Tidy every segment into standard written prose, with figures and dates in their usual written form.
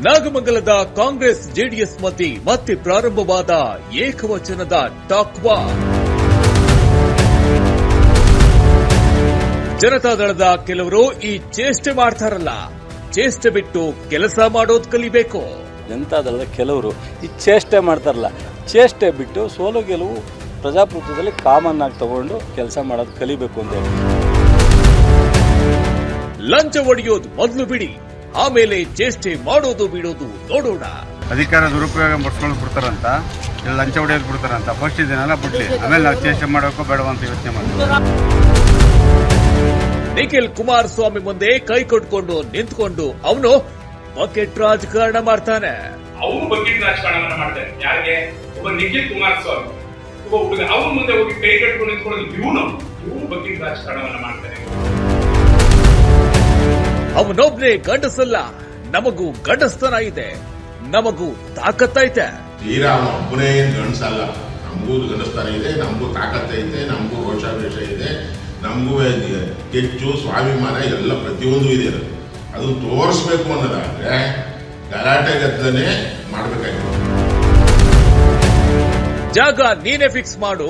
ನಾಗಮಂಗಲದ Congress JDS ಮಧ್ಯೆ ಮತ್ತೆ ಪ್ರಾರಂಭವಾದ ಏಕವಚನದ ಟಾಕ್ ವಾರ್. ಜನತಾದಳದ ಕೆಲವರು ಈ ಚೇಷ್ಟೆ ಮಾಡ್ತಾರಲ್ಲ, ಚೇಷ್ಟೆ ಬಿಟ್ಟು ಕೆಲಸ ಮಾಡೋದು ಕಲಿಬೇಕು. ಜನತಾದಳದ ಕೆಲವರು ಈ ಚೇಷ್ಟೆ ಮಾಡ್ತಾರಲ್ಲ, ಚೇಷ್ಟೆ ಬಿಟ್ಟು ಸೋಲು ಗೆಲುವು ಪ್ರಜಾಪ್ರಭುತ್ವದಲ್ಲಿ ಕಾಮನ್ ಆಗಿ ತಗೊಂಡು ಕೆಲಸ ಮಾಡೋದು ಕಲಿಬೇಕು ಅಂತ ಹೇಳಿ. ಲಂಚ ಹೊಡೆಯೋದು ಮೊದಲು ಬಿಡಿ, ಆಮೇಲೆ ಚೇಷ್ಟೆ ಮಾಡೋದು ಬಿಡೋದು ನೋಡೋಣ. ಅಧಿಕಾರ ದುರುಪಯೋಗ ಪಡಿಸ್ಕೊಂಡು ಬಿಡ್ತಾರಂತ, ಲಂಚ ಹೊಡೆಯೋದು ಬಿಡ್ತಾರಂತ. ಫಸ್ಟ್ ಇದನ್ನೆಲ್ಲ ಬಿಡ್ಲಿ, ಆಮೇಲೆ ನಾವು ಚೇಷ್ಟೆ ಮಾಡೋಕ್ಕೂ ಬೇಡವ ಅಂತ ಯೋಚನೆ ಮಾಡ್ತೀವಿ. ನಿಖಿಲ್ ಕುಮಾರಸ್ವಾಮಿ ಮುಂದೆ ಕೈ ಕೊಟ್ಕೊಂಡು ನಿಂತ್ಕೊಂಡು ಅವನು ಬಕೆಟ್ ರಾಜಕಾರಣ ಮಾಡ್ತಾನೆ. ಅವನು ಬಕೆಟ್ ರಾಜಕಾರಣವನ್ನ ಮಾಡ್ತಾನೆ. ಯಾರಿಗೆ? ಒಬ್ಬ ನಿಖಿಲ್ ಕುಮಾರಸ್ವಾಮಿ ಒಬ್ಬ ಹುಡುಗ ಅವನ ಮುಂದೆ ಹೋಗಿ ಕೈ ಕಟ್ಕೊಂಡು ನಿಂತ್ಕೊಳ್ಳೋದು ಇವನು ಬಕೆಟ್ ರಾಜಕಾರಣವನ್ನ ಮಾಡ್ತಾನೆ. ಅವನೊಬ್ನೇ ಗಂಡಸಲ್ಲ, ನಮಗೂ ಗಂಡಸ್ತನ ಇದೆ, ನಮಗೂ ತಾಕತ್ತೈತೆ. ಶ್ರೀರಾಮ ಒಬ್ಬನೇ ಗಂಡಸಲ್ಲ, ನಮಗೂ ಗಂಡಸ್ತನ ಇದೆ, ನಮಗೂ ತಾಕತ್ತೈತೆ, ನಮಗೂ ರೋಷಾವೇಶ ಇದೆ, ನಮಗೂ ಹೆಚ್ಚು ಸ್ವಾಭಿಮಾನ ಎಲ್ಲ ಪ್ರತಿಯೊಂದು ಇದೆ. ಅದು ತೋರಿಸ್ಬೇಕು ಅನ್ನೋದಾದ್ರೆ ಗಲಾಟೆ ಗದ್ದಲನೆ ಮಾಡಬೇಕಾಗಿದೆ. ಜಾಗ ನೀನೇ ಫಿಕ್ಸ್ ಮಾಡು,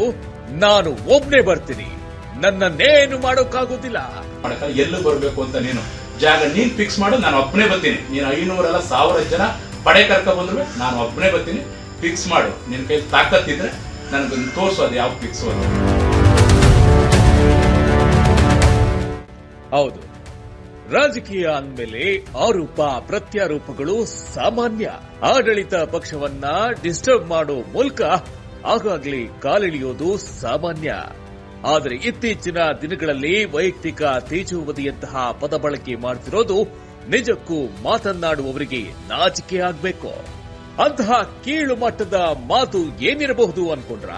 ನಾನು ಒಬ್ನೇ ಬರ್ತೀನಿ, ನನ್ನನ್ನೇನು ಮಾಡೋಕ್ಕಾಗೋದಿಲ್ಲ. ಎಲ್ಲೂ ಬರಬೇಕು ಅಂತ ನೀನು ಜಾಗ ನೀನ್ ಫಿಕ್ಸ್ ಮಾಡು, ನಾನು ಒಬ್ಬನೇ ಬರ್ತೀನಿ. ನೀನು 500 ಅಲ್ಲ 1000 ಜನ ಪಡೆ ಕರ್ಕ ಬಂದ್ರು ನಾನು ಒಬ್ಬನೇ ಬರ್ತೀನಿ. ಫಿಕ್ಸ್ ಮಾಡು, ನಿನ್ ಕೈ ತಾಕತ್ತಿದ್ರೆ ನನಗೊಂದು ತೋರಿಸೋದು ಯಾವ ಫಿಕ್ಸ್ ಅಂತ. ಹೌದು, ರಾಜಕೀಯ ಅಂದ್ಮೇಲೆ ಆರೋಪ ಪ್ರತ್ಯಾರೋಪಗಳು ಸಾಮಾನ್ಯ. ಆಡಳಿತ ಪಕ್ಷವನ್ನ ಡಿಸ್ಟರ್ಬ್ ಮಾಡೋ ಮೂಲಕ ಆಗಾಗ್ಲೇ ಕಾಲೆಳೆಯೋದು ಸಾಮಾನ್ಯ. ಆದರೆ ಇತ್ತೀಚಿನ ದಿನಗಳಲ್ಲಿ ವೈಯಕ್ತಿಕ ತೇಜೋವಧಿಯಂತಹ ಪದ ಬಳಕೆ ಮಾಡ್ತಿರೋದು ನಿಜಕ್ಕೂ ಮಾತನಾಡುವವರಿಗೆ ನಾಚಿಕೆ ಆಗ್ಬೇಕು. ಅಂತಹ ಕೀಳು ಮಟ್ಟದ ಮಾತು ಏನಿರಬಹುದು ಅನ್ಕೊಂಡ್ರ?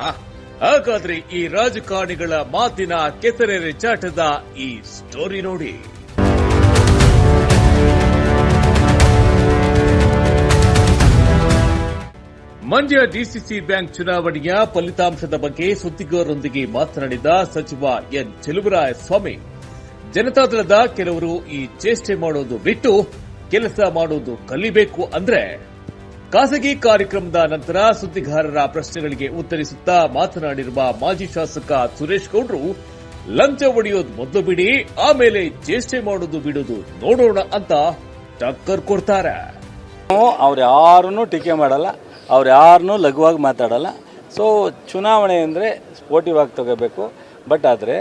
ಹಾಗಾದ್ರೆ ಈ ರಾಜಕಾರಣಿಗಳ ಮಾತಿನ ಕೆಸರೆರೆ ಚಾಟದ ಈ ಸ್ಟೋರಿ ನೋಡಿ. ಮಂಡ್ಯ ಡಿಸಿಸಿ ಬ್ಯಾಂಕ್ ಚುನಾವಣೆಯ ಫಲಿತಾಂಶದ ಬಗ್ಗೆ ಸುದ್ದಿಗಾರರೊಂದಿಗೆ ಮಾತನಾಡಿದ ಸಚಿವ ಎನ್ ಚೆಲುವರಾಯಸ್ವಾಮಿ, ಜನತಾದಳದ ಕೆಲವರು ಈ ಚೇಷ್ಟೆ ಮಾಡೋದು ಬಿಟ್ಟು ಕೆಲಸ ಮಾಡೋದು ಕಲಿಬೇಕು ಅಂದ್ರೆ. ಖಾಸಗಿ ಕಾರ್ಯಕ್ರಮದ ನಂತರ ಸುದ್ದಿಗಾರರ ಪ್ರಶ್ನೆಗಳಿಗೆ ಉತ್ತರಿಸುತ್ತಾ ಮಾತನಾಡಿರುವ ಮಾಜಿ ಶಾಸಕ ಸುರೇಶ್ ಗೌಡ್ರು, ಲಂಚ ಹೊಡೆಯೋದು ಮೊದಲು ಬಿಡಿ, ಆಮೇಲೆ ಚೇಷ್ಟೆ ಮಾಡೋದು ಬಿಡೋದು ನೋಡೋಣ ಅಂತ ಟಕ್ಕರ್ ಕೊಡ್ತಾರೆ. ಅವ್ರು ಯಾರನ್ನೂ ಟೀಕೆ ಮಾಡಲ್ಲ, ಅವ್ರು ಯಾರನ್ನೂ ಲಘುವಾಗಿ ಮಾತಾಡಲ್ಲ. ಸೊ ಚುನಾವಣೆ ಅಂದರೆ ಸ್ಪೋರ್ಟಿವ್ ಆಗಿ ತಗೋಬೇಕು. ಬಟ್ ಆದರೆ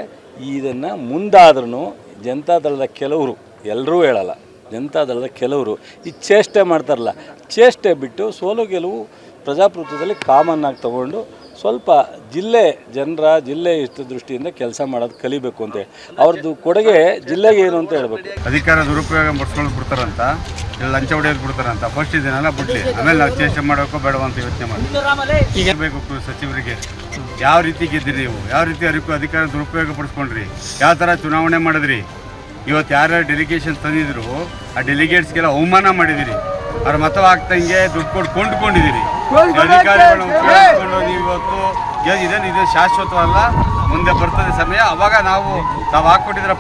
ಇದನ್ನು ಮುಂದಾದ್ರೂ ಜನತಾದಳದ ಕೆಲವರು, ಎಲ್ಲರೂ ಹೇಳಲ್ಲ, ಜನತಾದಳದ ಕೆಲವರು ಈ ಚೇಷ್ಟೆ ಮಾಡ್ತಾರಲ್ಲ, ಚೇಷ್ಟೆ ಬಿಟ್ಟು ಸೋಲು ಗೆಲುವು ಪ್ರಜಾಪ್ರಭುತ್ವದಲ್ಲಿ ಕಾಮನ್ ಆಗಿ ತಗೊಂಡು ಸ್ವಲ್ಪ ಜಿಲ್ಲೆ ದೃಷ್ಟಿಯಿಂದ ಕೆಲಸ ಮಾಡೋದು ಕಲಿಬೇಕು ಅಂತ ಹೇಳಿ. ಅವ್ರದ್ದು ಕೊಡುಗೆ ಜಿಲ್ಲೆಗೆ ಏನು ಅಂತ ಹೇಳ್ಬೇಕು. ಅಧಿಕಾರ ದುರುಪಯೋಗ ಪಡಿಸ್ಕೊಂಡು ಬಿಡ್ತಾರಂತ, ಲಂಚ ಹೊಡೆಯೋದು ಬಿಡ್ತಾರಂತ. ಫಸ್ಟ್ ಇದನ್ನೆಲ್ಲ ಬಿಡ್ಲಿ, ಆಮೇಲೆ ನಾವು ಚೇಷ್ಟೆ ಮಾಡೋಕ್ಕೂ ಬೇಡವ ಅಂತ ಯೋಚನೆ ಮಾಡ್ತೀವಿ. ಈಗ ಬೇಕು ಸಚಿವರಿಗೆ ಯಾವ ರೀತಿ ಗೆದ್ದಿರಿ ನೀವು, ಯಾವ ರೀತಿ ಅಧಿಕಾರ ದುರುಪಯೋಗ ಪಡಿಸ್ಕೊಂಡ್ರಿ, ಯಾವ ಥರ ಚುನಾವಣೆ ಮಾಡಿದ್ರಿ. ಇವತ್ತು ಯಾರ್ಯಾರು ಡೆಲಿಗೇಷನ್ ತಂದಿದ್ರು ಆ ಡೆಲಿಗೇಟ್ಸ್ಗೆಲ್ಲ ಅವಮಾನ ಮಾಡಿದಿರಿ. ಅವ್ರ ಮತವಾಗ್ತಂಗೆ ದುಡ್ಡು ಕೊಟ್ಟು ಕೊಂಡ್ಕೊಂಡಿದ್ದೀರಿ. ಅಧಿಕಾರಿಗಳನ್ನ ಉಪಯೋಗಿಸ್ಕೊಂಡು ನೀವು ಇವತ್ತು ಇದು ಶಾಶ್ವತವಲ್ಲ, ಮುಂದೆ ಬರ್ತದೆ ಸಮಯ, ಅವಾಗ ನಾವು ಹಾಕೊಟ್ಟಿದ್ರ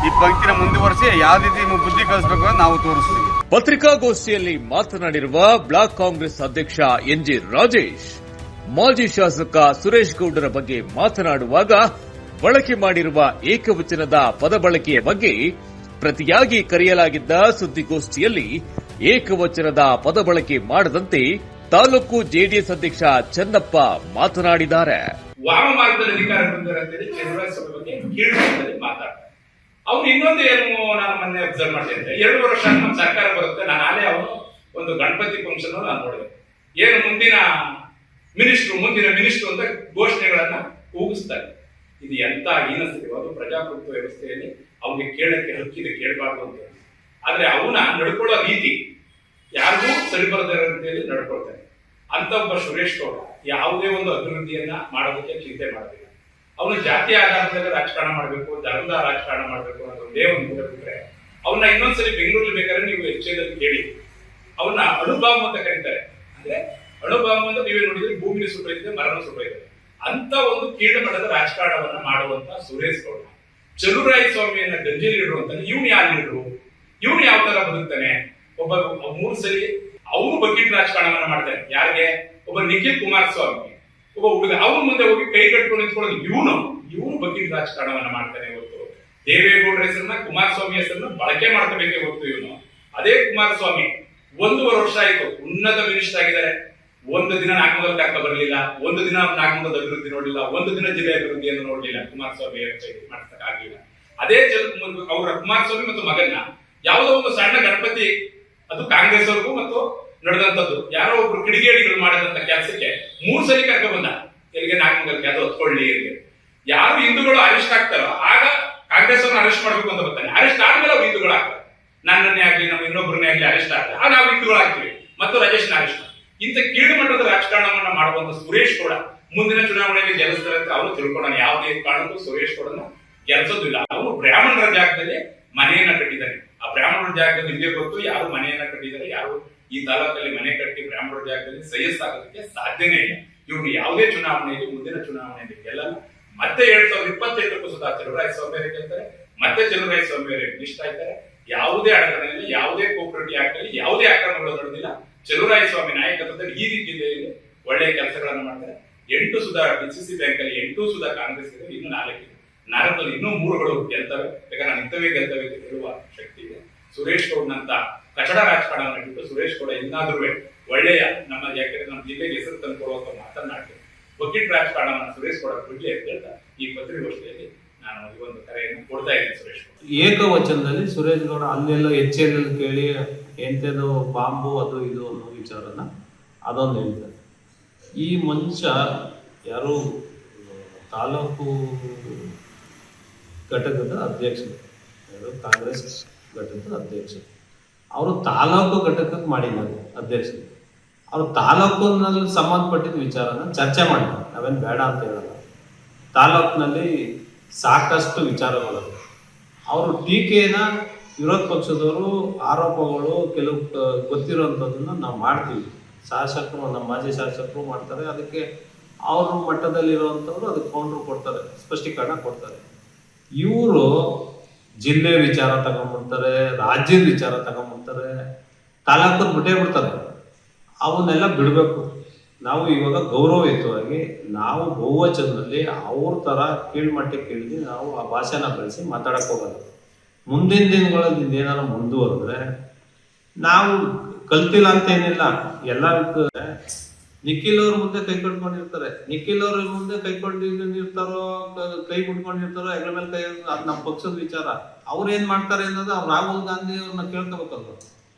ಈ ಪಂಕ್ತಿನ ಮುಂದುವರಿಸಿ ಯಾವ ರೀತಿ ಬುದ್ಧಿ ಕಲಿಸಬೇಕು ಅಂತ ನಾವು ತೋರಿಸ್ತೀವಿ. ಪತ್ರಿಕಾಗೋಷ್ಠಿಯಲ್ಲಿ ಮಾತನಾಡಿರುವ ಬ್ಲಾಕ್ ಕಾಂಗ್ರೆಸ್ ಅಧ್ಯಕ್ಷ ಎನ್.ಜಿ. ರಾಜೇಶ್, ಮಾಜಿ ಶಾಸಕ ಸುರೇಶ್ ಗೌಡರ ಬಗ್ಗೆ ಮಾತನಾಡುವಾಗ ಬಳಕೆ ಮಾಡಿರುವ ಏಕವಚನದ ಪದ ಬಳಕೆಯ ಬಗ್ಗೆ ಪ್ರತಿಯಾಗಿ ಕರೆಯಲಾಗಿದ್ದ ಸುದ್ದಿಗೋಷ್ಠಿಯಲ್ಲಿ ಏಕವಚನದ ಪದ ಬಳಕೆ ಮಾಡದಂತೆ ತಾಲೂಕು ಜೆಡಿಎಸ್ ಅಧ್ಯಕ್ಷ ಚನ್ನಪ್ಪ ಮಾತನಾಡಿದ್ದಾರೆ. ವಾಮಮಾರ್ಗದಲ್ಲಿ ಅಧಿಕಾರ ಬಂದಿರಂತೇಳಿ ಚೆಲುವರಾಯಸ್ವಾಮಿ ಬಗ್ಗೆ ಕೀಳ್ಮಟ್ಟದಲ್ಲಿ ಮಾತಾಡ್ತಾರೆ. ಅವ್ನು ಇನ್ನೊಂದು ಏನು ನಾನು ಮೊನ್ನೆ ಅಬ್ಸರ್ವ್ ಮಾಡ್ತಿದ್ದೆ, 2 ವರ್ಷ ನಮ್ಮ ಸರ್ಕಾರ ಬರುತ್ತೆ, ನಾನು ಆಲೇ ಅವನು ಒಂದು ಗಣಪತಿ ಫಂಕ್ಷನ್ ನಾನು ನೋಡಿದೆ. ಏನು ಮುಂದಿನ ಮಿನಿಸ್ಟ್ರು ಅಂತ ಘೋಷಣೆಗಳನ್ನ ಕೂಗಿಸ್ತಾರೆ. ಇದು ಎಂತ ಹೀನಸ್ಥಿತಿ. ಅದು ಪ್ರಜಾಪ್ರಭುತ್ವ ವ್ಯವಸ್ಥೆಯಲ್ಲಿ ಅವನಿಗೆ ಕೇಳಕ್ಕೆ ಹಕ್ಕಿದೆ, ಕೇಳಬಾರ್ದು ಅಂತ. ಆದ್ರೆ ಅವನ ನಡ್ಕೊಳ್ಳೋ ರೀತಿ ಯಾರಿಗೂ ಸರಿ ಬರದೇ ರೀತಿಯಲ್ಲಿ ನಡ್ಕೊಳ್ತಾನೆ. ಅಂತ ಒಬ್ಬ ಸುರೇಶ್ ಗೌಡ ಯಾವುದೇ ಒಂದು ಅಭಿವೃದ್ಧಿಯನ್ನ ಮಾಡೋದಕ್ಕೆ ಚಿಂತೆ ಮಾಡೋದಿಲ್ಲ. ಅವನು ಜಾತಿಯ ಆಧಾರದಲ್ಲಿ ರಾಜಕಾರಣ ಮಾಡಬೇಕು, ಧರ್ಮದ ರಾಜಕಾರಣ ಮಾಡಬೇಕು ಅನ್ನೋದೇ ಒಂದು ಮೂಲ ಬಿಟ್ಟರೆ ಅವನ್ನ ಇನ್ನೊಂದ್ಸರಿ ಬೆಂಗಳೂರಲ್ಲಿ ಬೇಕಾದ್ರೆ ನೀವು ಹೆಚ್ಚೇದಲ್ಲಿ ಕೇಳಿ, ಅವನ್ನ ಅಣುಬಾಂಬ್ ಅಂತ ಕರೀತಾರೆ. ಅಂದ್ರೆ ಅಣುಬಾಂಬ್ ಅಂತ ನೀವೇ ನೋಡಿದ್ರೆ ಭೂಮಿನ ಸುಟ್ಟೋಯ್ತಿದೆ, ಮರಣ ಸುಟ್ಟೋಯ್ತಿದೆ. ಅಂತ ಒಂದು ಕೀಳು ಮಟ್ಟದ ರಾಜಕಾರಣವನ್ನ ಮಾಡುವಂತ ಸುರೇಶ್ ಗೌಡ ಚೆಲುವರಾಯಸ್ವಾಮಿಯನ್ನ ಗಂಜೇಲಿ ಇಡುವಂತ ಇವನು ಯಾರು ಲೀಡರು, ಇವನು ಯಾವ ತರ ಬದುಕ್ತಾನೆ, ಒಬ್ಬ 3 ಸರಿ ಅವನು ಬಕೆಟ್ ರಾಜಕಾರಣವನ್ನ ಮಾಡ್ತಾರೆ. ಯಾರಿಗೆ? ಒಬ್ಬ ನಿಖಿಲ್ ಕುಮಾರಸ್ವಾಮಿ ಒಬ್ಬ ಹುಡುಗ ಅವನ ಮುಂದೆ ಹೋಗಿ ಕೈ ಕಟ್ಕೊಂಡು ನಿಂತ್ಕೊಳ್ಳೋದು ಇವನು ಬಕೆಟ್ ರಾಜಕಾರಣವನ್ನ ಮಾಡ್ತಾನೆ. ಇವತ್ತು ದೇವೇಗೌಡರ ಹೆಸರನ್ನ, ಕುಮಾರಸ್ವಾಮಿ ಹೆಸರನ್ನ ಬಳಕೆ ಮಾಡ್ಕೋಬೇಕೆ ಹೊತ್ತು ಇವನು. ಅದೇ ಕುಮಾರಸ್ವಾಮಿ 1.5 ವರ್ಷ ಆಯ್ತು ಉನ್ನತ ಮಿನಿಸ್ಟರ್ ಆಗಿದ್ದಾರೆ. ಒಂದು ದಿನ ನಾಗಮಂಗಲ ಕರ್ಕ ಬರಲಿಲ್ಲ, ಒಂದು ದಿನ ನಾಗಮಂಗಲದ ಅಭಿವೃದ್ಧಿ ನೋಡಲಿಲ್ಲ, ಒಂದು ದಿನ ಜಿಲ್ಲೆ ಅಭಿವೃದ್ಧಿಯನ್ನು ನೋಡಲಿಲ್ಲ. ಕುಮಾರಸ್ವಾಮಿ ಮಾಡಿಸಕ್ಕಾಗಲಿಲ್ಲ. ಅದೇ ಅವರ ಕುಮಾರಸ್ವಾಮಿ ಮತ್ತು ಮಗನ್ನ ಯಾವುದೋ ಒಂದು ಸಣ್ಣ ಗಣಪತಿ, ಅದು ಕಾಂಗ್ರೆಸ್ ಅವ್ರಿಗೂ ಮತ್ತು ನಡೆದಂತದ್ದು, ಯಾರೋ ಒಬ್ರು ಕಿಡಿಗೇಡಿಗಳು ಮಾಡಿದಂತ ಕೆಲಸಕ್ಕೆ 3 ಸಲ ಕರ್ಕ ಬಂದ. ಎಲ್ಲಿಗೆ? ನಾಗಮಂಗಲಕ್ಕೆ. ಅದು ಹೊತ್ಕೊಳ್ಳಿ ಇರಲಿ. ಯಾರು ಹಿಂದೂಗಳು ಅರೆಸ್ಟ್ ಆಗ್ತಾರೋ ಆಗ ಕಾಂಗ್ರೆಸ್ ಅವ್ರನ್ನ ಅರೆಸ್ಟ್ ಮಾಡ್ಬೇಕು ಅಂತ ಬರ್ತಾನೆ. ಅರೆಸ್ಟ್ ಆದ್ಮೇಲೆ ಅವ್ರು ಹಿಂದೂಗಳು ಆಗ್ತಾರೆ. ನನ್ನನ್ನೇ ಆಗ್ಲಿ, ನಮ್ಮ ಇನ್ನೊಬ್ಬರನ್ನೇ ಆಗ್ಲಿ ಅರೆಸ್ಟ್ ಆಗ್ತಾರೆ, ಆಗ ನಾವು ಹಿಂದೂಗಳು ಆಗ್ತೀವಿ ಮತ್ತು ರಾಜೇಶ್ನ ಅರೆಸ್ಟ್. ಇಂಥ ಕೀಳು ಮಟ್ಟದ ರಾಜಕಾರಣವನ್ನ ಮಾಡುವಂತ ಸುರೇಶ್ ಗೌಡ ಮುಂದಿನ ಚುನಾವಣೆಯಲ್ಲಿ ಗೆಲ್ಲಿಸ್ತಾರೆ ಅಂತ ಅವನು ತಿಳ್ಕೊಳ್ಳೋಣ. ಯಾವುದೇ ಕಾರಣಕ್ಕೂ ಸುರೇಶ್ ಗೌಡನ ಗೆಲ್ಸೋದಿಲ್ಲ. ಅವನು ಬ್ರಾಹ್ಮಣರ ಜಾಗದಲ್ಲಿ ಮನೆಯನ್ನ ಕಟ್ಟಿದ್ದಾನೆ. ಆ ಬ್ರಾಹ್ಮಣರ ಜಾಗದಲ್ಲಿ ನಿಮಗೆ ಗೊತ್ತು ಯಾರು ಮನೆಯನ್ನ ಕಟ್ಟಿದ್ದಾರೆ, ಯಾರು ಈ ತಾಲೂಕಲ್ಲಿ ಮನೆ ಕಟ್ಟಿ ಬ್ರಾಹ್ಮಣರ ಜಾಗದಲ್ಲಿ ಸಹಿಸಾಗೋದಕ್ಕೆ ಸಾಧ್ಯನೇ ಇಲ್ಲ. ಇವ್ರು ಯಾವುದೇ ಚುನಾವಣೆಯಲ್ಲಿ, ಮುಂದಿನ ಚುನಾವಣೆಯಲ್ಲಿ ಗೆಲ್ಲಲ್ಲ. ಮತ್ತೆ 2028ಕ್ಕೂ ಸುಧಾ ಚಲುವರಾಯಸ್ವಾಮಿ ಗೆಲ್ತಾರೆ, ಮತ್ತೆ ಚಲುವರಾಯಸ್ವಾಮಿ ಇಷ್ಟ ಆಯ್ತಾರೆ. ಯಾವುದೇ ಅಡಚಣೆಯಲ್ಲಿ, ಯಾವುದೇ ಕೋಪರೇಟಿವ್ ಆಕ್ಟ್ ಅಲ್ಲಿ ಯಾವುದೇ ಆಕ್ರಮಣಗಳು ನಡೆದಿಲ್ಲ. ಚಲುವರಾಯಸ್ವಾಮಿ ನಾಯಕತ್ವದಲ್ಲಿ ಈ ಜಿಲ್ಲೆಯಲ್ಲಿ ಒಳ್ಳೆಯ ಕೆಲಸಗಳನ್ನು ಮಾಡ್ತಾರೆ. 8 ಸುಧಾ ಡಿಸಿಸಿ ಬ್ಯಾಂಕ್ ಅಲ್ಲಿ 8 ಸುಧಾ ಕಾಂಗ್ರೆಸ್ ಇದೆ, ಇನ್ನು 4 ಇದೆ. 4ರಲ್ಲಿ ಇನ್ನೂ 3ಗಳು ಗೆಲ್ತವೆ. ಯಾಕಂದ್ರೆ ನಾನು ಇಂಥವೇ ಗೆಲ್ತವೆ ಅಂತ ಹೇಳುವ ಶಕ್ತಿ ಇದೆ. ಸುರೇಶ್ ಗೌಡ್ನಂತ ಕಚಡ ರಾಜಕಾರಣವನ್ನು ಬಿಟ್ಟು ಸುರೇಶ್ ಗೌಡ ಇನ್ನಾದ್ರೂ ಒಳ್ಳೆಯ ನಮ್ಮ ಯಾಕಂದ್ರೆ ನಮ್ಮ ಜಿಲ್ಲೆಗೆ ಹೆಸರು ತಂದುಕೊಳ್ಳುವಂತ ಮಾತನಾಡ್ತಾರೆ. ಬಕೆಟ್ ರಾಜಕಾರಣವನ್ನು ಸುರೇಶ್ ಗೌಡ ಬಿಡ್ಲಿ ಅಂತ ಹೇಳ್ತಾ ಈ ಪತ್ರಿಕಾಗೋಷ್ಠಿಯಲ್ಲಿ ನಾನು ಈ ಒಂದು ಕರೆಯನ್ನು ಕೊಡ್ತಾ ಇದ್ದೇನೆ. ಸುರೇಶ್ ಗೌಡ ಏಕವಚನದಲ್ಲಿ ಸುರೇಶ್ ಗೌಡ ಅಲ್ಲೆಲ್ಲ ಹೆಚ್ಚೆಲ್ಲ ಕೇಳಿ ಎಂತೆದು ಬಾಂಬು ಅದು ಇದು ಅನ್ನೋ ವಿಚಾರನ ಅದೊಂದು ಹೇಳ್ತಾರೆ. ಈ ಮನುಷ್ಯ ಯಾರು ತಾಲೂಕು ಘಟಕದ ಅಧ್ಯಕ್ಷರು, ಯಾರು ಕಾಂಗ್ರೆಸ್ ಘಟಕದ ಅಧ್ಯಕ್ಷರು, ಅವರು ತಾಲೂಕು ಘಟಕಕ್ಕೆ ಮಾಡಿದ್ದಾರೆ ಅಧ್ಯಕ್ಷರು. ಅವರು ತಾಲೂಕಿನಲ್ಲಿ ಸಂಬಂಧಪಟ್ಟಿದ್ದ ವಿಚಾರನ ಚರ್ಚೆ ಮಾಡಿದ್ದಾರೆ. ನಾವೇನು ಬೇಡ ಅಂತ ಹೇಳಲ್ಲ. ತಾಲೂಕಿನಲ್ಲಿ ಸಾಕಷ್ಟು ವಿಚಾರಗಳು ಅವರು ಟೀಕೆನ ವಿರೋಧ ಪಕ್ಷದವರು ಆರೋಪಗಳು ಕೆಲವು ಗೊತ್ತಿರೋಂಥದ್ದನ್ನ ನಾವು ಮಾಡ್ತೀವಿ. ಶಾಸಕರು, ನಮ್ಮ ಮಾಜಿ ಶಾಸಕರು ಮಾಡ್ತಾರೆ. ಅದಕ್ಕೆ ಅವ್ರ ಮಟ್ಟದಲ್ಲಿರುವಂಥವ್ರು ಅದಕ್ಕೆ ಕೌಂಟ್ರು ಕೊಡ್ತಾರೆ, ಸ್ಪಷ್ಟೀಕರಣ ಕೊಡ್ತಾರೆ. ಇವರು ಜಿಲ್ಲೆ ವಿಚಾರ ತಗೊಂಡ್ಬಿಡ್ತಾರೆ, ರಾಜ್ಯದ ವಿಚಾರ ತಗೊಂಡ್ಬಿಡ್ತಾರೆ, ತಾಲೂಕದ ಬಿಟ್ಟೇ ಬಿಡ್ತಾರೆ. ಅವನ್ನೆಲ್ಲ ಬಿಡಬೇಕು. ನಾವು ಇವಾಗ ಗೌರವಯುತವಾಗಿ ನಾವು ಬಹುವಚನದಲ್ಲಿ ಅವ್ರ ಥರ ಕೀಳ್ಮಟ್ಟಕ್ಕೆ ಕೇಳಿದ್ವಿ ನಾವು ಆ ಭಾಷೆನ ಬೆಳೆಸಿ ಮಾತಾಡಕ್ಕೆ ಹೋಗಲ್ಲ. ಮುಂದಿನ ದಿನಗಳಲ್ಲಿ ಏನಾದ್ರು ಮುಂದುವರೆದ್ರೆ ನಾವು ಕಲ್ತಿಲ್ಲ ಅಂತ ಏನಿಲ್ಲ. ಎಲ್ಲ ನಿಖಿಲ್ ಅವ್ರ ಮುಂದೆ ಕೈ ಕಟ್ಕೊಂಡಿರ್ತಾರೆ, ನಿಖಿಲ್ ಅವ್ರ ಮುಂದೆ ಕೈಕೊಂಡಿರ್ತಾರೋ ಕೈ ಮುಟ್ಕೊಂಡಿರ್ತಾರೋ ಹೆಗ್ಲ ಮೇಲೆ ಕೈ, ಅದು ನಮ್ಮ ಪಕ್ಷದ ವಿಚಾರ. ಅವ್ರು ಏನ್ ಮಾಡ್ತಾರೆ ಅನ್ನೋದು ಅವ್ರು ರಾಹುಲ್ ಗಾಂಧಿ ಅವ್ರನ್ನ ಕೇಳ್ಕೋಬೇಕಲ್ವ.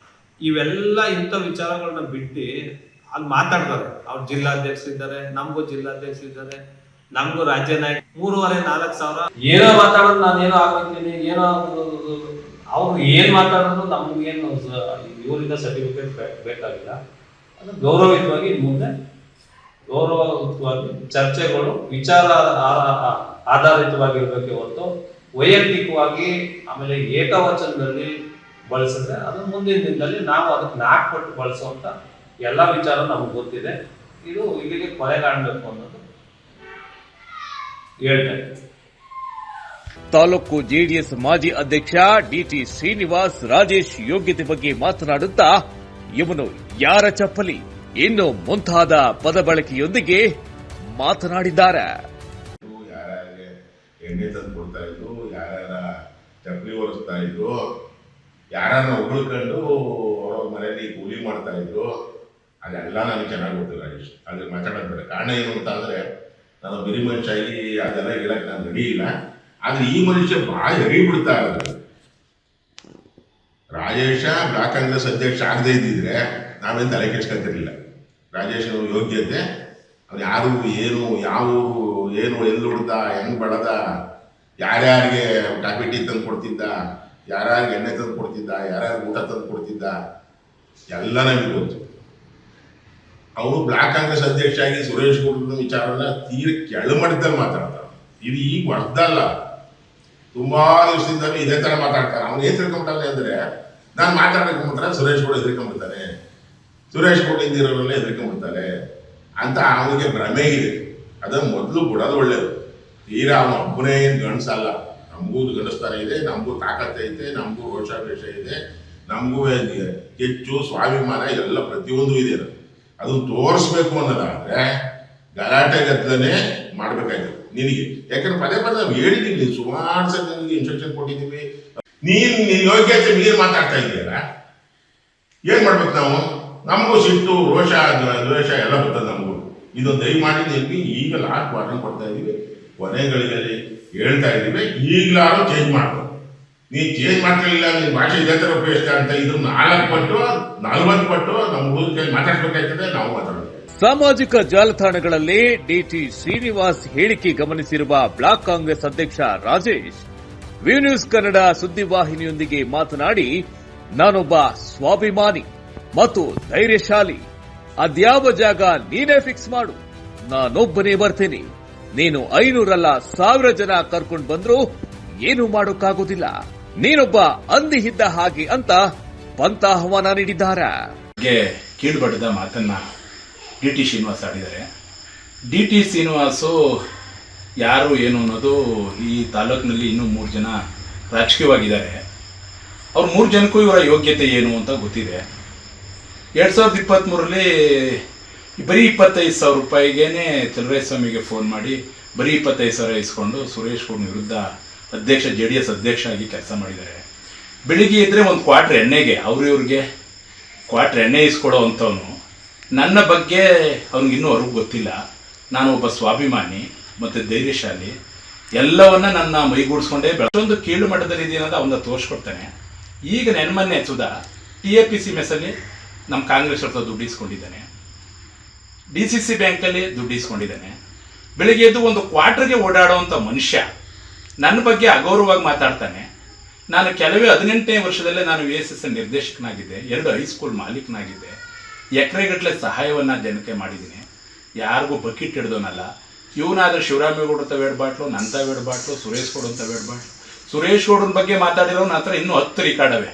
ಇವೆಲ್ಲ ಇಂಥ ವಿಚಾರಗಳನ್ನ ಬಿಟ್ಟು ಅಲ್ಲಿ ಮಾತಾಡ್ತಾರೆ. ಅವ್ರ ಜಿಲ್ಲಾಧ್ಯಕ್ಷರಿದ್ದಾರೆ, ನಮಗೂ ಜಿಲ್ಲಾಧ್ಯಕ್ಷರಿದ್ದಾರೆ, ನಮಗೂ ರಾಜ್ಯ ನಾಯಕ 3,500-4 ಸಾವಿರ ಏನೋ ಮಾತಾಡೋದು, ನಾನೇನೋ ಆಗಿದ್ದೀನಿ ಏನೋ ಅವ್ರು ಏನ್ ಮಾತಾಡೋದು ನಮ್ಗೇನು ಇವರಿಂದ ಸರ್ಟಿಫಿಕೇಟ್ ಬೇಕಾಗಿಲ್ಲ. ಅದು ಗೌರವಯುತವಾಗಿ ಮುಂದೆ ಗೌರವಯುತವಾಗಿ ಚರ್ಚೆಗಳು ವಿಚಾರ ಆಧಾರಿತವಾಗಿರ್ಬೇಕೆ ಹೊರತು ವೈಯಕ್ತಿಕವಾಗಿ ಆಮೇಲೆ ಏಕವಚನದಲ್ಲಿ ಬಳಸಿದ್ರೆ ಅದು ಮುಂದಿನ ದಿನದಲ್ಲಿ ನಾವು ಅದಕ್ಕೆ 4 ಪಟ್ಟು ಬಳಸುವಂತ ಎಲ್ಲ ವಿಚಾರ ನಮ್ಗೆ ಗೊತ್ತಿದೆ. ಇದು ಇಲ್ಲಿಗೆ ಕೊನೆ ಕಾಣಬೇಕು ಅನ್ನೋದು ಹೇಳ್ತೇನೆ. ತಾಲೂಕು ಜೆಡಿಎಸ್ ಮಾಜಿ ಅಧ್ಯಕ್ಷ ಡಿಟಿ ಶ್ರೀನಿವಾಸ್ ರಾಜೇಶ್ ಯೋಗ್ಯತೆ ಬಗ್ಗೆ ಮಾತನಾಡುತ್ತಾ ಇವನು ಯಾರ ಚಪ್ಪಲಿ ಇನ್ನು ಮುಂತಾದ ಪದ ಬಳಕೆಯೊಂದಿಗೆ ಮಾತನಾಡಿದ್ದಾರೆ. ಯಾರ್ಯಾರಿಗೆ ಎಣ್ಣೆ ತಂದು ಕೊಡ್ತಾ ಇದ್ರು, ಯಾರ್ಯಾರ ಚಪ್ಪಲಿ ಒರೆಸ್ತಾ ಇದ್ರು, ಯಾರನ್ನ ಉಗುಳ್ಕೊಂಡು ಅವ್ರ ಮನೆಯಲ್ಲಿ ಕೂಲಿ ಮಾಡ್ತಾ ಇದ್ರು, ಅದೆಲ್ಲ ನನಗೆ ಚೆನ್ನಾಗಿ ಗೊತ್ತು ರಾಜೇಶ್. ಅದ್ರ ಮಾತಾಡೋದು ಕಾರಣ ಏನು ಅಂತ ಅಂದ್ರೆ ನಾನು ಬಿರಿ ಮನುಷ್ಯಾಗಿ ಅದೆಲ್ಲ ಹೇಳಕ್ ನಾನು ರೆಡಿ ಇಲ್ಲ. ಆದ್ರೆ ಈ ಮನುಷ್ಯ ಭಾಳ ಹೆರಿ ಬಿಡ್ತಾ ಇರೋದು. ರಾಜೇಶ ಬ್ಲಾಕ್ ಕಾಂಗ್ರೆಸ್ ಅಧ್ಯಕ್ಷ ಆಗದೆ ಇದ್ದಿದ್ರೆ ನಾವೇನು ತಲೆ ಕೆಡ್ಸ್ಕೊಂತಿರ್ಲಿಲ್ಲ. ರಾಜೇಶ್ ಯೋಗ್ಯತೆ, ಅವ್ನು ಯಾರು ಏನು ಯಾವ ಏನು ಎಲ್ಲಿ ಹುಡ್ದ, ಹೆಂಗ್ ಬೆಳೆದ, ಯಾರ್ಯಾರಿಗೆ ಕಾಫಿ ಟೀ ತಂದು ಕೊಡ್ತಿದ್ದ, ಯಾರ್ಯಾರಿಗೆ ಎಣ್ಣೆ ತಂದು ಕೊಡ್ತಿದ್ದ, ಯಾರ್ಯಾರಿಗೆ ಊಟ ತಂದು ಕೊಡ್ತಿದ್ದ, ಎಲ್ಲ ನಮಗೆ ಗೊತ್ತು. ಅವರು ಬ್ಲಾಕ್ ಕಾಂಗ್ರೆಸ್ ಅಧ್ಯಕ್ಷ ಆಗಿ ಸುರೇಶ್ ಗೌಡ್ರ ವಿಚಾರನ ತೀರ ಕೆಳಮಟ್ಟದಲ್ಲಿ ಮಾತಾಡ್ತಾರೆ. ಇದು ಈಗ ಹೊಸದಲ್ಲ, ತುಂಬಾ ದಿವಸದಿಂದಲೂ ಇದೇ ತರ ಮಾತಾಡ್ತಾರೆ. ಅವ್ನು ಏನ್ ತಿಳ್ಕೊಂತಾನೆ ಅಂದ್ರೆ ನಾನು ಮಾತಾಡ್ಕೊಂಡ್ಬಿಟ್ರೆ ಸುರೇಶ್ ಗೌಡ ಹೆದರ್ಕೊಂಡ್ಬಿಡ್ತಾನೆ, ಸುರೇಶ್ ಗೌಡ ಹಿಂದಿರೋರೆಲ್ಲ ಹೆದರ್ಕೊಂಡ್ಬಿಡ್ತಾರೆ ಅಂತ ಅವನಿಗೆ ಭ್ರಮೆ ಇದೆ. ಅದನ್ನ ಮೊದಲು ಬಿಡೋದು ಒಳ್ಳೇದು. ತೀರಾ ಅವನ ಒಬ್ಬನೇ ಏನು ಗಂಡಸಲ್ಲ, ನಮಗೂ ಗಂಡಸ್ತಾರ ಇದೆ, ನಮಗೂ ತಾಕತ್ತೈತೆ, ನಮಗೂ ರೋಷಾವೇಶ ಇದೆ, ನಮಗೂ ಹೆಚ್ಚು ಸ್ವಾಭಿಮಾನ ಎಲ್ಲ ಪ್ರತಿಯೊಂದು ಇದೆ. ಅದನ್ನು ತೋರಿಸ್ಬೇಕು ಅನ್ನೋದಾದ್ರೆ ಗಲಾಟೆ ಗದ್ದಲೇ ಮಾಡ್ಬೇಕಾಗಿದೆ ನಿನಗೆ. ಯಾಕಂದ್ರೆ ಪದೇ ಪದೇ ನಾವು ಹೇಳಿದೀವಿ, ನೀನು ಸುಮಾರು ಸಲ ನಿನಗೆ ಇನ್ಸ್ಟ್ರಕ್ಷನ್ ಕೊಟ್ಟಿದ್ದೀವಿ. ನಿನ್ನ ಯೋಗ್ಯತೆ ಮೀರಿ ಮಾತಾಡ್ತಾ ಇದೆಯಲ್ಲ, ಏನ್ ಮಾಡ್ಬೇಕು ನಾವು? ನಮಗೂ ಸಿಟ್ಟು, ರೋಷ, ದ್ವೇಷ ಎಲ್ಲ ಬರ್ತದೆ ನಮಗೂ. ಇದೊಂದು ದಯಮಾಡಿ ನಿನಗೆ ಈಗ ಲಾಸ್ಟ್ ವಾರ್ನಿಂಗ್ ಕೊಡ್ತಾ ಇದೀವಿ, ಕೊನೆಗಳಿಗೆ ಹೇಳ್ತಾ ಇದೀವಿ, ಈಗಲಾರು ಚೇಂಜ್ ಮಾಡ್ಬೋದು. ನೀನು ಚೇಂಜ್ ಮಾಡ್ಕೊಳ್ಳಿಲ್ಲ, ನಿನ್ನ ಭಾಷೆ ಇದೇ ಥರ ಉಪಯೋಗಿಸ್ತಾ ಅಂತ ಇದ್ರ 4 ಪಟ್ಟು 40 ಪಟ್ಟು ನಮ್ಮ ಹುಡುಗ ಮಾತಾಡ್ಬೇಕಾಗ್ತದೆ, ನಾವು ಮಾತಾಡಬೇಕು. ಸಾಮಾಜಿಕ ಜಾಲತಾಣಗಳಲ್ಲಿ ಡಿಟಿ ಶ್ರೀನಿವಾಸ್ ಹೇಳಿಕೆ ಗಮನಿಸಿರುವ ಬ್ಲಾಕ್ ಕಾಂಗ್ರೆಸ್ ಅಧ್ಯಕ್ಷ ರಾಜೇಶ್ ವ್ಯೂ ನ್ಯೂಸ್ ಕನ್ನಡ ಸುದ್ದಿವಾಹಿನಿಯೊಂದಿಗೆ ಮಾತನಾಡಿ, ನಾನೊಬ್ಬ ಸ್ವಾಭಿಮಾನಿ ಮತ್ತು ಧೈರ್ಯಶಾಲಿ. ಅದ್ಯಾವ ಜಾಗ ನೀನೇ ಫಿಕ್ಸ್ ಮಾಡು, ನಾನೊಬ್ಬನೇ ಬರ್ತೇನೆ. ನೀನು 500 ಅಲ್ಲ 1000 ಜನ ಕರ್ಕೊಂಡು ಬಂದ್ರು ಏನು ಮಾಡೋಕ್ಕಾಗೋದಿಲ್ಲ. ನೀನೊಬ್ಬ ಅಂದಿ ಇದ್ದ ಹಾಗೆ ಅಂತ ಪಂಥಾಹ್ವಾನ ನೀಡಿದ್ದಾರೆ. ಕೀಳ್ಬಡ್ದ ಮಾತನ್ನ ಡಿಟಿ ಶ್ರೀನಿವಾಸ್ ಆಡಿದ್ದಾರೆ. ಡಿಟಿ ಶ್ರೀನಿವಾಸು ಯಾರು ಏನು ಅನ್ನೋದು ಈ ತಾಲೂಕಿನಲ್ಲಿ ಇನ್ನೂ 3 ಜನ ರಾಜಕೀಯವಾಗಿದ್ದಾರೆ. ಅವ್ರು 3 ಜನಕ್ಕೂ ಇವರ ಯೋಗ್ಯತೆ ಏನು ಅಂತ ಗೊತ್ತಿದೆ. 2023ರಲ್ಲಿ ಬರೀ 25,000 ರೂಪಾಯಿಗೇನೆ ಚಲುವರಾಯಸ್ವಾಮಿಗೆ ಫೋನ್ ಮಾಡಿ ಬರೀ 25,000 ಇಸ್ಕೊಂಡು ಸುರೇಶ್ ಗೌಡ ವಿರುದ್ಧ JDS ಅಧ್ಯಕ್ಷ ಆಗಿ ಕೆಲಸ ಮಾಡಿದ್ದಾರೆ. ಬೆಳಿಗ್ಗೆ ಇದ್ರೆ ಒಂದು ಕ್ವಾರ್ಟರ್ ಎಣ್ಣೆಗೆ ಇವ್ರಿಗೆ ಕ್ವಾರ್ಟರ್ ಎಣ್ಣೆ ಇಸ್ಕೊಡೋ ಅಂಥವನು. ನನ್ನ ಬಗ್ಗೆ ಅವ್ನಿಗಿನ್ನೂ ಅವ್ರಿಗೆ ಗೊತ್ತಿಲ್ಲ. ನಾನು ಒಬ್ಬ ಸ್ವಾಭಿಮಾನಿ ಮತ್ತು ಧೈರ್ಯಶಾಲಿ, ಎಲ್ಲವನ್ನ ನನ್ನ ಮೈಗೂಡಿಸ್ಕೊಂಡೇ ಬೆಳೊಂದು ಕೀಳು ಮಟ್ಟದಲ್ಲಿ ಇದೆಯನ್ನೋದು ಅವನ್ನ ತೋರಿಸ್ಕೊಡ್ತಾನೆ. ಈಗ ನೆನ್ಮನ್ನೆ ಸುಧಾ TAPC ಮೆಸ್ಸಲ್ಲಿ ನಮ್ಮ ಕಾಂಗ್ರೆಸ್ ಅವ್ರ ದುಡ್ಡು ಇಸ್ಕೊಂಡಿದ್ದಾನೆ, DCC ಬ್ಯಾಂಕಲ್ಲಿ ದುಡ್ಡು ಇಸ್ಕೊಂಡಿದ್ದಾನೆ. ಬೆಳಿಗ್ಗೆ ಎದ್ದು ಒಂದು ಕ್ವಾರ್ಟರ್ಗೆ ಓಡಾಡುವಂಥ ಮನುಷ್ಯ ನನ್ನ ಬಗ್ಗೆ ಅಗೌರವವಾಗಿ ಮಾತಾಡ್ತಾನೆ. ನಾನು ಕೆಲವೇ 18ನೇ ವರ್ಷದಲ್ಲೇ ನಾನು VSS ನಿರ್ದೇಶಕನಾಗಿದ್ದೆ, 2 ಹೈಸ್ಕೂಲ್ ಮಾಲೀಕನಾಗಿದ್ದೆ, ಎಕರೆಗಟ್ಟಲೆ ಸಹಾಯವನ್ನ ಜನಕ್ಕೆ ಮಾಡಿದ್ದೀನಿ. ಯಾರಿಗೂ ಬಕೆಟ್ ಹಿಡ್ದೋನಲ್ಲ. ಇವನಾದ್ರೆ ಶಿವರಾಮೇಗೌಡ ಅಂತ ಬೇಡ್ಬಾಟ್ಲು, ನನ್ನ ಬೇಡ್ಬಾಟ್ಲು, ಸುರೇಶ್ ಗೌಡ ಅಂತ ಬೇಡ್ಬಾಟ್ಲು. ಸುರೇಶ್ ಗೌಡನ ಬಗ್ಗೆ ಮಾತಾಡಿರೋ ನನ್ನ ಹತ್ರ ಇನ್ನೂ 10 ರಿಕಾರ್ಡವೆ.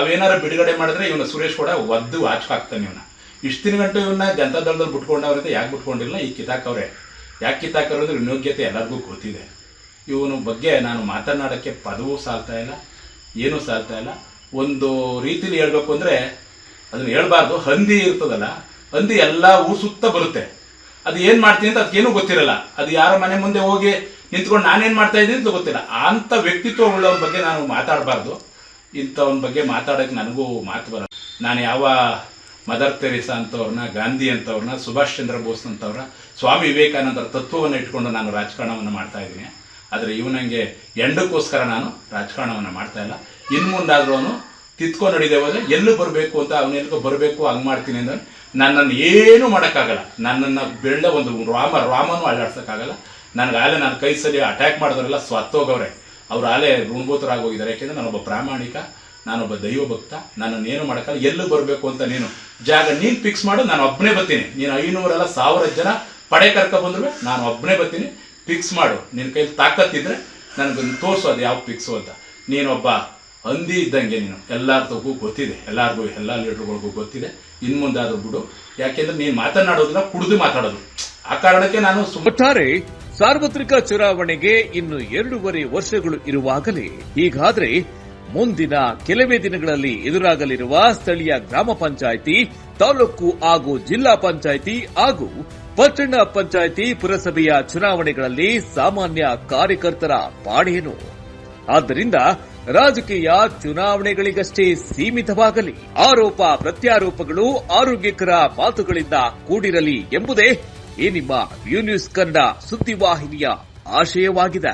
ಅವೇನಾರು ಬಿಡುಗಡೆ ಮಾಡಿದ್ರೆ ಇವನು ಸುರೇಶ್ ಗೌಡ ಒದ್ದು ಆಚಕಾಗ್ತಾನೆ. ಇವನ ಇಷ್ಟು ದಿನ ಗಂಟೆ ಇವನ್ನ ಜನತಾ ದಳದಲ್ಲಿ ಬಿಟ್ಕೊಂಡವ್ರಂತೆ. ಯಾಕೆ ಬಿಟ್ಕೊಂಡಿಲ್ಲ? ಈ ಕಿತಾಕವ್ರೆ. ಯಾಕೆ ಕಿತಾಕವ್ರೆ ಅಂದ್ರೆ ಯೋಗ್ಯತೆ ಎಲ್ಲರಿಗೂ ಗೊತ್ತಿದೆ. ಇವನು ಬಗ್ಗೆ ನಾನು ಮಾತನಾಡೋಕ್ಕೆ ಪದವೂ ಸಾಲ್ತಾ ಇಲ್ಲ, ಏನೂ ಸಾಲ್ತಾ ಇಲ್ಲ. ಒಂದು ರೀತಿಲಿ ಹೇಳ್ಬೇಕು ಅಂದರೆ ಅದನ್ನ ಹೇಳ್ಬಾರ್ದು. ಹಂದಿ ಇರ್ತದಲ್ಲ, ಹಂದಿ ಎಲ್ಲ ಊರು ಸುತ್ತ ಬರುತ್ತೆ. ಅದು ಏನು ಮಾಡ್ತೀನಿ ಅಂತ ಅದಕ್ಕೇನೂ ಗೊತ್ತಿರಲ್ಲ. ಅದು ಯಾರ ಮನೆ ಮುಂದೆ ಹೋಗಿ ನಿಂತ್ಕೊಂಡು ನಾನೇನು ಮಾಡ್ತಾ ಇದ್ದೀನಿ ಅಂತ ಗೊತ್ತಿಲ್ಲ. ಅಂಥ ವ್ಯಕ್ತಿತ್ವ ಉಳ್ಳವ್ರ ಬಗ್ಗೆ ನಾನು ಮಾತಾಡಬಾರ್ದು. ಇಂಥವನ ಬಗ್ಗೆ ಮಾತಾಡೋಕ್ಕೆ ನನಗೂ ಮಾತು ಬರಲ್ಲ. ನಾನು ಯಾವ ಮದರ್ ತೆರೇಸಾ ಅಂತವ್ರನ್ನ, ಗಾಂಧಿ ಅಂತವ್ರನ್ನ, ಸುಭಾಷ್ ಚಂದ್ರ ಬೋಸ್ ಅಂತವ್ರ, ಸ್ವಾಮಿ ವಿವೇಕಾನಂದರ ತತ್ವವನ್ನು ಇಟ್ಕೊಂಡು ನಾನು ರಾಜಕಾರಣವನ್ನು ಮಾಡ್ತಾ ಇದ್ದೀನಿ. ಆದರೆ ಇವನಂಗೆ ಎಂಡಕ್ಕೋಸ್ಕರ ನಾನು ರಾಜಕಾರಣವನ್ನು ಮಾಡ್ತಾ ಇಲ್ಲ. ಇನ್ನು ಮುಂದಾದ್ರೂ ಅವನು ತಿತ್ಕೊಂಡು ನಡೀದೆ ಹೋದ್ರೆ ಎಲ್ಲೂ ಬರಬೇಕು ಅಂತ ಅವನೆಲ್ಗೋ ಬರಬೇಕು ಹಂಗೆ ಮಾಡ್ತೀನಿ ಅಂದ್ರೆ ನನ್ನನ್ನು ಏನೂ ಮಾಡೋಕ್ಕಾಗಲ್ಲ. ನನ್ನನ್ನು ಬೆಳ್ಳ ಒಂದು ರಾಮನೂ ಅಳ್ಳಾಡ್ಸೋಕ್ಕಾಗಲ್ಲ. ನನಗಾಗಲೇ ನನ್ನ ಕೈ ಸರಿ ಅಟ್ಯಾಕ್ ಮಾಡಿದವರೆಲ್ಲ ಸ್ವತ್ತೋಗವ್ರೆ. ಅವ್ರು ಆಲೇ ಋಣಭೂತರಾಗೋಗಿದ್ದಾರೆ. ಯಾಕೆಂದ್ರೆ ನಾನೊಬ್ಬ ಪ್ರಾಮಾಣಿಕ, ನಾನೊಬ್ಬ ದೈವ ಭಕ್ತ, ನನ್ನನ್ನೇನು ಮಾಡೋಕ್ಕಲ್ಲ. ಎಲ್ಲೂ ಬರಬೇಕು ಅಂತ ಜಾಗ ನೀನು ಫಿಕ್ಸ್ ಮಾಡು, ನಾನು ಒಬ್ಬನೇ ಬರ್ತೀನಿ. ನೀನು 500 ಅಲ್ಲ 1000 ಜನ ಪಡೆ ಕರ್ಕ ಬಂದ್ರು ನಾನು ಒಬ್ಬನೇ ಬರ್ತೀನಿ. ಫಿಕ್ಸ್ ಮಾಡು. ನಿನ್ನ ಕೈಲಿ ತಾಕತ್ತಿದ್ರೆ ನನಗೊಂದು ತೋರಿಸು ಅದು ಯಾವ ಫಿಕ್ಸು ಅಂತ. ನೀನೊಬ್ಬ ಹಂದಿ ಇದ್ದಂಗೆ ನೀನು. ಎಲ್ಲರಿಗೂ ಗೊತ್ತಿದೆ, ಎಲ್ಲ ಲೀಡರ್ಗಳಿಗೂ ಗೊತ್ತಿದೆ. ಇನ್ನು ಮುಂದಾದ್ರೂ ಬಿಡು. ಯಾಕೆಂದ್ರೆ ನೀನು ಮಾತನಾಡೋದಿಲ್ಲ, ಕುಡಿದು ಮಾತಾಡೋದು. ಆ ಕಾರಣಕ್ಕೆ ನಾನು ಒಟ್ಟಾರೆ ಸಾರ್ವತ್ರಿಕ ಚುನಾವಣೆಗೆ ಇನ್ನು 2.5 ವರ್ಷಗಳು ಇರುವಾಗಲೇ ಹೀಗಾದ್ರೆ ಮುಂದಿನ ಕೆಲವೇ ದಿನಗಳಲ್ಲಿ ಎದುರಾಗಲಿರುವ ಸ್ಥಳೀಯ ಗ್ರಾಮ ಪಂಚಾಯಿತಿ, ತಾಲೂಕು ಹಾಗೂ ಜಿಲ್ಲಾ ಪಂಚಾಯಿತಿ ಹಾಗೂ ಪಟ್ಟಣ ಪಂಚಾಯಿತಿ ಪುರಸಭೆಯ ಚುನಾವಣೆಗಳಲ್ಲಿ ಸಾಮಾನ್ಯ ಕಾರ್ಯಕರ್ತರ ಪಾಡೇನು? ಆದ್ದರಿಂದ ರಾಜಕೀಯ ಚುನಾವಣೆಗಳಿಗಷ್ಟೇ ಸೀಮಿತವಾಗಲಿ. ಆರೋಪ ಪ್ರತ್ಯಾರೋಪಗಳು ಆರೋಗ್ಯಕರ ಮಾತುಗಳಿಂದ ಕೂಡಿರಲಿ ಎಂಬುದೇ ಈ ನಿಮ್ಮ ವ್ಯೂ ನ್ಯೂಸ್ ಕನ್ನಡ ಸುದ್ದಿವಾಹಿನಿಯ ಆಶಯವಾಗಿದೆ.